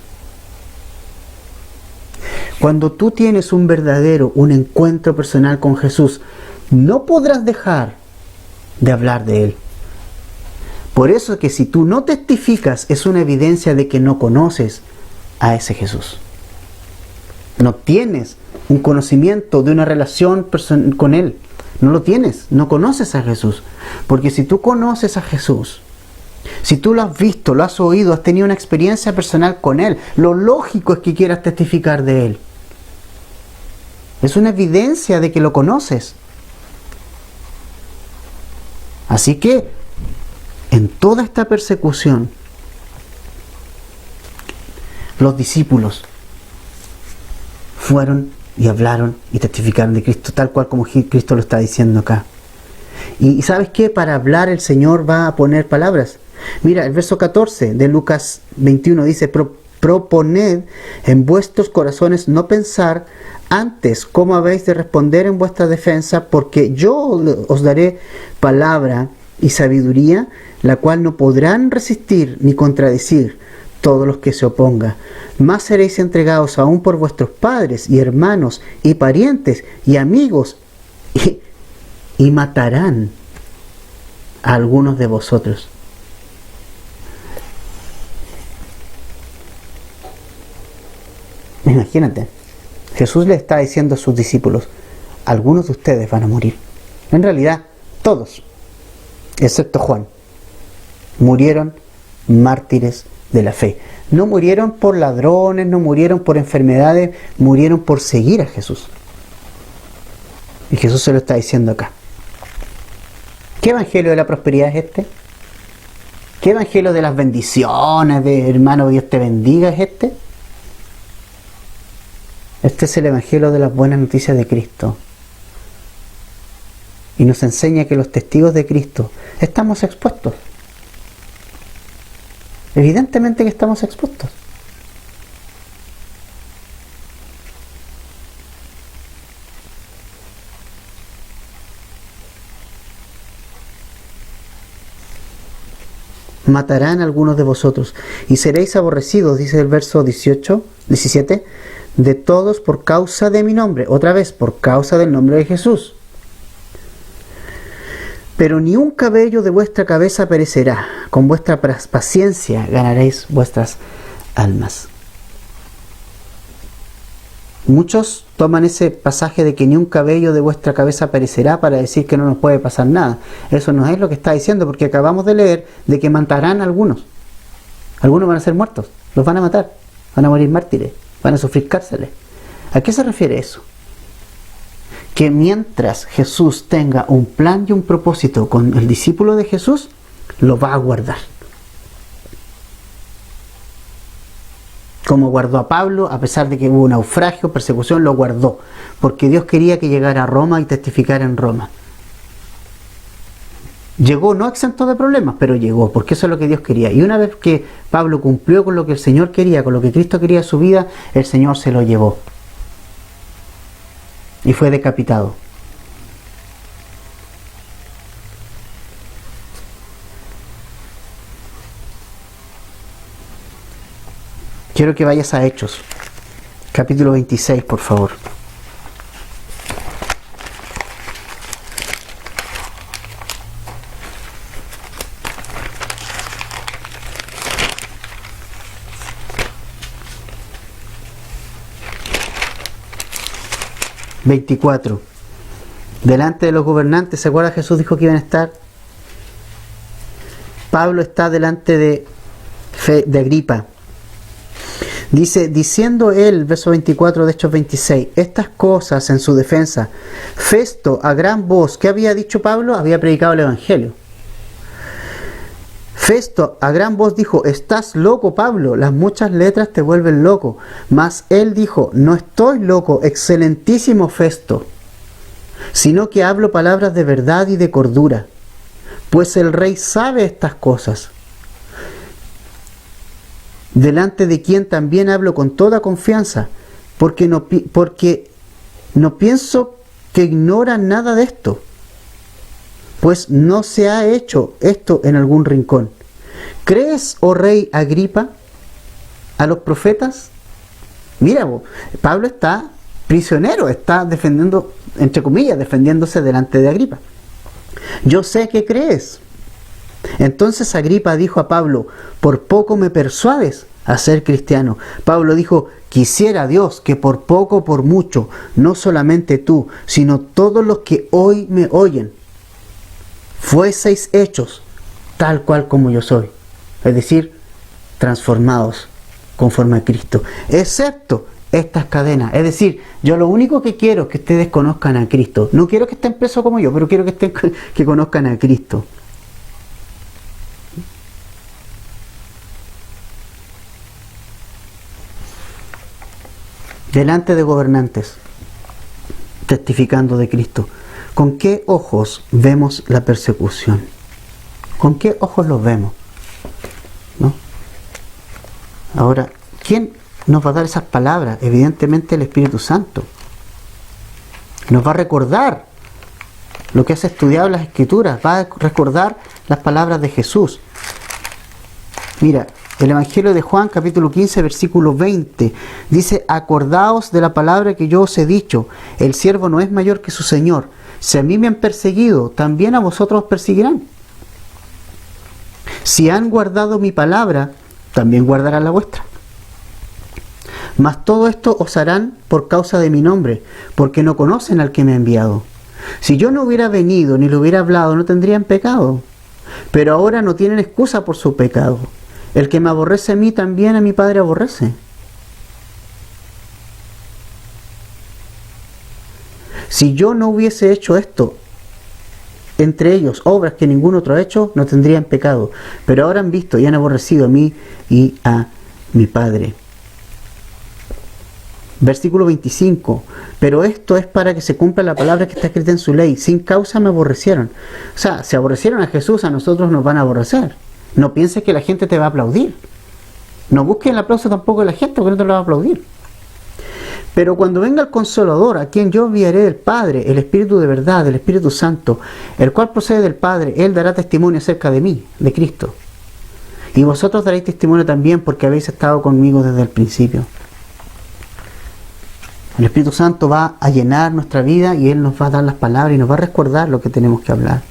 Cuando tú tienes un encuentro personal con Jesús, no podrás dejar de hablar de Él. Por eso que si tú no testificas, es una evidencia de que no conoces a ese Jesús. No tienes un conocimiento de una relación con Él. No lo tienes, no conoces a Jesús. Porque si tú conoces a Jesús, si tú lo has visto, lo has oído, has tenido una experiencia personal con Él, lo lógico es que quieras testificar de Él. Es una evidencia de que lo conoces. Así que, en toda esta persecución, los discípulos fueron y hablaron y testificaron de Cristo, tal cual como Cristo lo está diciendo acá. Y ¿sabes qué? Para hablar el Señor va a poner palabras. Mira, el verso 14 de Lucas 21 dice: proponed en vuestros corazones no pensar antes cómo habéis de responder en vuestra defensa, porque yo os daré palabra y sabiduría, la cual no podrán resistir ni contradecir todos los que se opongan. Más seréis entregados aún por vuestros padres y hermanos y parientes y amigos, y matarán a algunos de vosotros. Imagínate, Jesús le está diciendo a sus discípulos: algunos de ustedes van a morir. En realidad, todos, excepto Juan, murieron mártires de la fe. No murieron por ladrones, no murieron por enfermedades, murieron por seguir a Jesús. Y Jesús se lo está diciendo acá. ¿Qué evangelio de la prosperidad es este? ¿Qué evangelio de las bendiciones, de hermano Dios te bendiga es este? Este es el evangelio de las buenas noticias de Cristo. Y nos enseña que los testigos de Cristo estamos expuestos. Evidentemente que estamos expuestos. matarán a algunos de vosotros, y seréis aborrecidos, dice el verso 17, de todos por causa de mi nombre, otra vez, por causa del nombre de Jesús. Pero ni un cabello de vuestra cabeza perecerá, con vuestra paciencia ganaréis vuestras almas. Muchos toman ese pasaje de que ni un cabello de vuestra cabeza perecerá para decir que no nos puede pasar nada. Eso no es lo que está diciendo, porque acabamos de leer de que matarán a algunos. Algunos van a ser muertos, los van a matar, van a morir mártires, van a sufrir cárceles. ¿A qué se refiere eso? Que mientras Jesús tenga un plan y un propósito con el discípulo de Jesús, lo va a guardar. Como guardó a Pablo, a pesar de que hubo naufragio, persecución, lo guardó, porque Dios quería que llegara a Roma y testificara en Roma. Llegó no exento de problemas, pero llegó, porque eso es lo que Dios quería. Y una vez que Pablo cumplió con lo que el Señor quería, con lo que Cristo quería en su vida, el Señor se lo llevó. Y fue decapitado. Quiero que vayas a Hechos, capítulo 26, por favor. ...24... delante de los gobernantes, ¿se acuerda? Jesús dijo que iban a estar. Pablo está delante de Agripa. Dice, diciendo él, verso 24 de Hechos 26, estas cosas en su defensa, Festo a gran voz, ¿qué había dicho Pablo? Había predicado el Evangelio. Festo a gran voz dijo, estás loco, Pablo, las muchas letras te vuelven loco. Mas él dijo, no estoy loco, excelentísimo Festo, sino que hablo palabras de verdad y de cordura, pues el rey sabe estas cosas, delante de quien también hablo con toda confianza, porque no pienso que ignoran nada de esto, pues no se ha hecho esto en algún rincón. ¿Crees, oh rey Agripa, a los profetas? Mira, Pablo está prisionero, está defendiendo, entre comillas, defendiéndose delante de Agripa. Yo sé que crees. Entonces Agripa dijo a Pablo, por poco me persuades a ser cristiano. Pablo dijo, quisiera Dios que por poco o por mucho, no solamente tú, sino todos los que hoy me oyen, fueseis hechos tal cual como yo soy. Es decir, transformados conforme a Cristo. Excepto estas cadenas. Es decir, yo lo único que quiero es que ustedes conozcan a Cristo. No quiero que estén presos como yo, pero quiero que conozcan a Cristo. Delante de gobernantes, testificando de Cristo. ¿Con qué ojos vemos la persecución? ¿Con qué ojos los vemos? ¿No? Ahora, ¿quién nos va a dar esas palabras? Evidentemente el Espíritu Santo. Nos va a recordar lo que has estudiado en las Escrituras, va a recordar las palabras de Jesús. Mira, el Evangelio de Juan, capítulo 15, versículo 20, dice, acordaos de la palabra que yo os he dicho, el siervo no es mayor que su Señor. Si a mí me han perseguido, también a vosotros os perseguirán. Si han guardado mi palabra, también guardarán la vuestra. Mas todo esto os harán por causa de mi nombre, porque no conocen al que me ha enviado. Si yo no hubiera venido ni le hubiera hablado, no tendrían pecado. Pero ahora no tienen excusa por su pecado. El que me aborrece a mí, también a mi Padre aborrece. Si yo no hubiese hecho esto, entre ellos, obras que ningún otro ha hecho, no tendrían pecado. Pero ahora han visto y han aborrecido a mí y a mi Padre. Versículo 25. Pero esto es para que se cumpla la palabra que está escrita en su ley. Sin causa me aborrecieron. O sea, si aborrecieron a Jesús, a nosotros nos van a aborrecer. No pienses que la gente te va a aplaudir. No busques el aplauso tampoco de la gente, porque no te lo va a aplaudir. Pero cuando venga el Consolador, a quien yo enviaré del Padre, el Espíritu de verdad, el Espíritu Santo, el cual procede del Padre, Él dará testimonio acerca de mí, de Cristo. Y vosotros daréis testimonio también, porque habéis estado conmigo desde el principio. El Espíritu Santo va a llenar nuestra vida y Él nos va a dar las palabras y nos va a recordar lo que tenemos que hablar.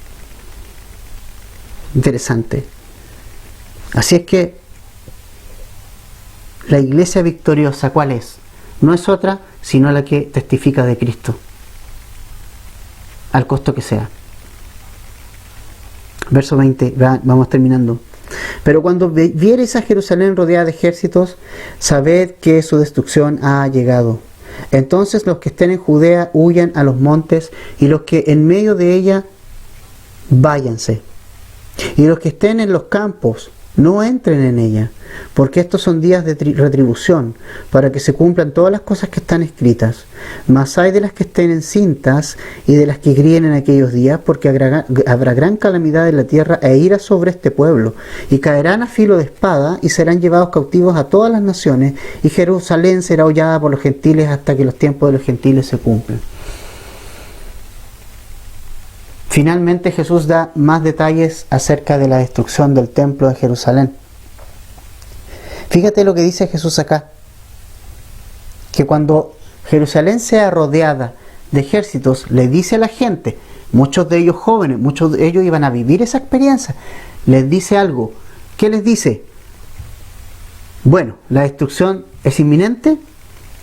Interesante. Así es que la iglesia victoriosa, ¿cuál es? No es otra, sino la que testifica de Cristo, al costo que sea. Verso 20, vamos terminando. Pero cuando viereis a Jerusalén rodeada de ejércitos, sabed que su destrucción ha llegado. Entonces los que estén en Judea huyan a los montes, y los que en medio de ella váyanse. Y los que estén en los campos no entren en ella, porque estos son días de retribución, para que se cumplan todas las cosas que están escritas. Mas hay de las que estén encintas y de las que críen en aquellos días, porque habrá gran calamidad en la tierra e ira sobre este pueblo, y caerán a filo de espada y serán llevados cautivos a todas las naciones, y Jerusalén será hollada por los gentiles hasta que los tiempos de los gentiles se cumplan. Finalmente Jesús da más detalles acerca de la destrucción del templo de Jerusalén. Fíjate lo que dice Jesús acá, que cuando Jerusalén sea rodeada de ejércitos, le dice a la gente, muchos de ellos jóvenes, muchos de ellos iban a vivir esa experiencia, les dice algo. ¿Qué les dice? Bueno, la destrucción es inminente.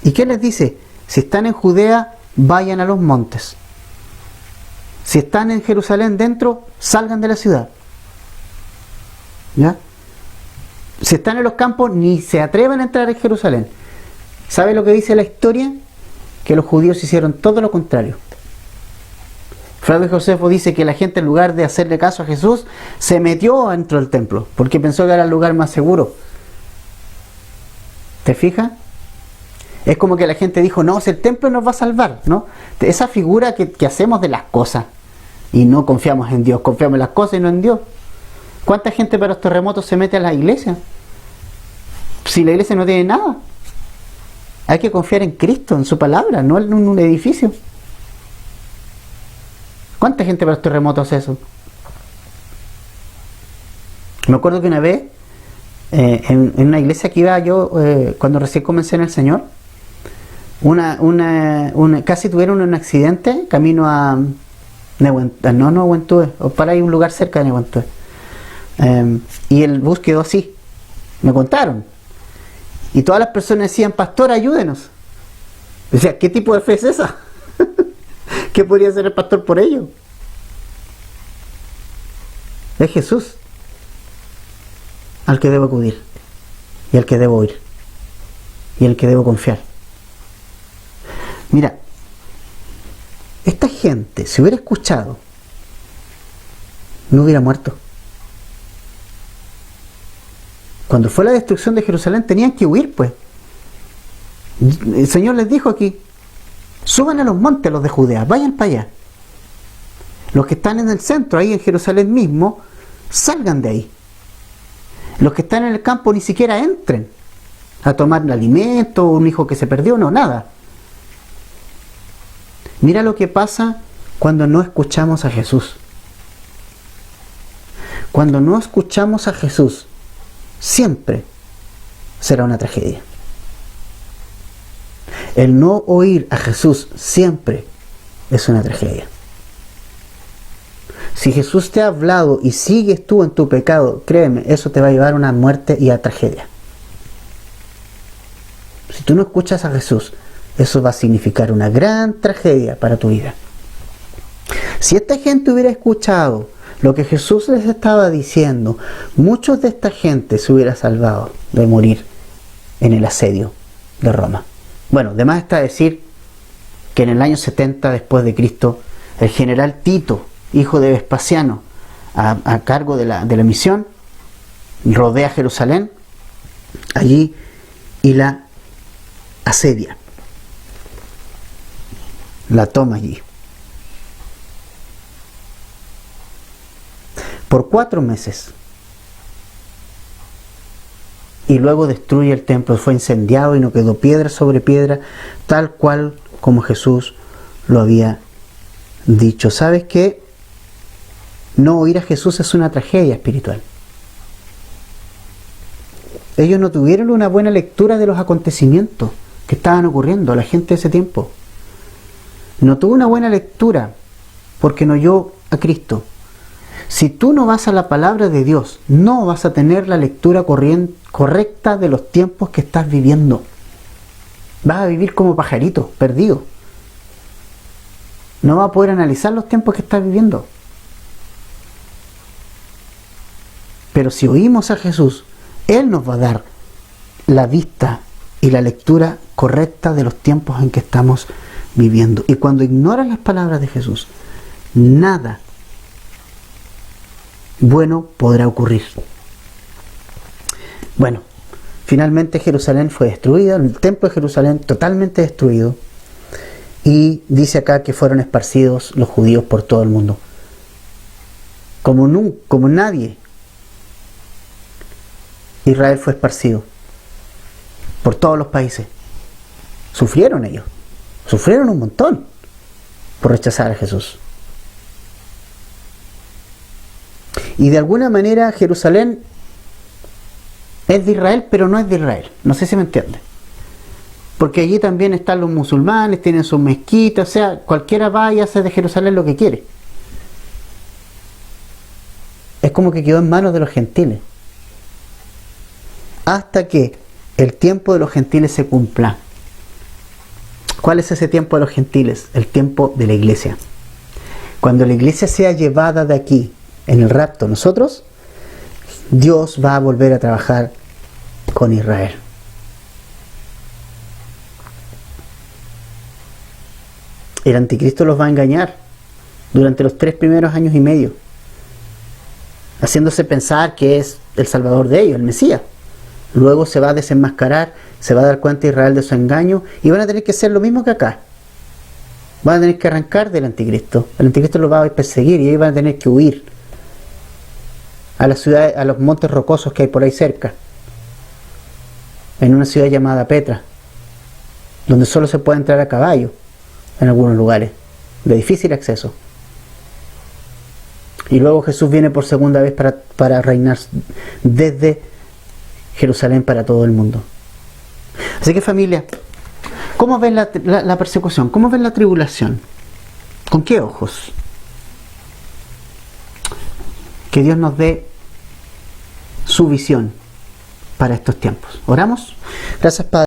¿Y qué les dice? Si están en Judea, vayan a los montes. Si están en Jerusalén dentro, salgan de la ciudad. ¿Ya? Si están en los campos, ni se atrevan a entrar en Jerusalén. ¿Sabe lo que dice la historia? Que los judíos hicieron todo lo contrario. Flavio Josefo dice que la gente, en lugar de hacerle caso a Jesús, se metió dentro del templo, porque pensó que era el lugar más seguro. ¿Te fijas? Es como que la gente dijo, no, si el templo nos va a salvar, ¿no? Esa figura que hacemos de las cosas. Y no confiamos en Dios, confiamos en las cosas y no en Dios. ¿Cuánta gente para los terremotos se mete a la iglesia? Si la iglesia no tiene nada. Hay que confiar en Cristo, en su palabra, no en un edificio. ¿Cuánta gente para los terremotos hace eso? Me acuerdo que una vez, en una iglesia que iba yo, cuando recién comencé en el Señor, casi tuvieron un accidente camino a Nehuentué, o para ahí un lugar cerca de Nehuentué. Y el bus quedó así, me contaron. Y todas las personas decían, pastor, ayúdenos. Decía, ¿qué tipo de fe es esa? ¿Qué podría hacer el pastor por ello? Es Jesús al que debo acudir, y al que debo oír, y al que debo confiar. Mira, esta gente, si hubiera escuchado, no hubiera muerto. Cuando fue la destrucción de Jerusalén, tenían que huir, pues. El Señor les dijo aquí, suban a los montes los de Judea, vayan para allá. Los que están en el centro, ahí en Jerusalén mismo, salgan de ahí. Los que están en el campo ni siquiera entren a tomar el alimento, un hijo que se perdió, no, nada. Mira lo que pasa cuando no escuchamos a Jesús. Cuando no escuchamos a Jesús, siempre será una tragedia. El no oír a Jesús siempre es una tragedia. Si Jesús te ha hablado y sigues tú en tu pecado, créeme, eso te va a llevar a una muerte y a tragedia. Si tú no escuchas a Jesús, eso va a significar una gran tragedia para tu vida. Si esta gente hubiera escuchado lo que Jesús les estaba diciendo, muchos de esta gente se hubiera salvado de morir en el asedio de Roma. Bueno, de más está decir que en el año 70 después de Cristo, el general Tito, hijo de Vespasiano, a cargo de la misión, rodea Jerusalén allí y la asedia. La toma allí. Por 4 meses. Y luego destruye el templo. Fue incendiado y no quedó piedra sobre piedra, tal cual como Jesús lo había dicho. ¿Sabes qué? No oír a Jesús es una tragedia espiritual. Ellos no tuvieron una buena lectura de los acontecimientos que estaban ocurriendo a la gente de ese tiempo. No tuvo una buena lectura porque no oyó a Cristo. Si tú no vas a la palabra de Dios, no vas a tener la lectura correcta de los tiempos que estás viviendo. Vas a vivir como pajarito, perdido. No vas a poder analizar los tiempos que estás viviendo. Pero si oímos a Jesús, Él nos va a dar la vista y la lectura correcta de los tiempos en que estamos viviendo. Y cuando ignoras las palabras de Jesús, nada bueno podrá ocurrir. Bueno, finalmente Jerusalén fue destruida, el templo de Jerusalén totalmente destruido, y dice acá que fueron esparcidos los judíos por todo el mundo. Como nadie, Israel fue esparcido por todos los países. Sufrieron ellos, sufrieron un montón por rechazar a Jesús. Y de alguna manera Jerusalén es de Israel, pero no es de Israel. No sé si me entienden. Porque allí también están los musulmanes, tienen sus mezquitas, o sea, cualquiera va y hace de Jerusalén lo que quiere. Es como que quedó en manos de los gentiles. Hasta que el tiempo de los gentiles se cumpla. ¿Cuál es ese tiempo de los gentiles? El tiempo de la iglesia. Cuando la iglesia sea llevada de aquí, en el rapto, nosotros, Dios va a volver a trabajar con Israel. El anticristo los va a engañar durante los 3 primeros años y medio, haciéndose pensar que es el Salvador de ellos, el Mesías. Luego se va a desenmascarar, se va a dar cuenta Israel de su engaño y van a tener que hacer lo mismo que acá. Van a tener que arrancar del anticristo. El anticristo los va a perseguir y ellos van a tener que huir a las ciudades, a los montes rocosos que hay por ahí cerca, en una ciudad llamada Petra, donde solo se puede entrar a caballo en algunos lugares, de difícil acceso. Y luego Jesús viene por segunda vez para reinar desde Jerusalén para todo el mundo. Así que, familia, ¿cómo ven la persecución? ¿Cómo ven la tribulación? ¿Con qué ojos? Que Dios nos dé su visión para estos tiempos. ¿Oramos? Gracias, Padre.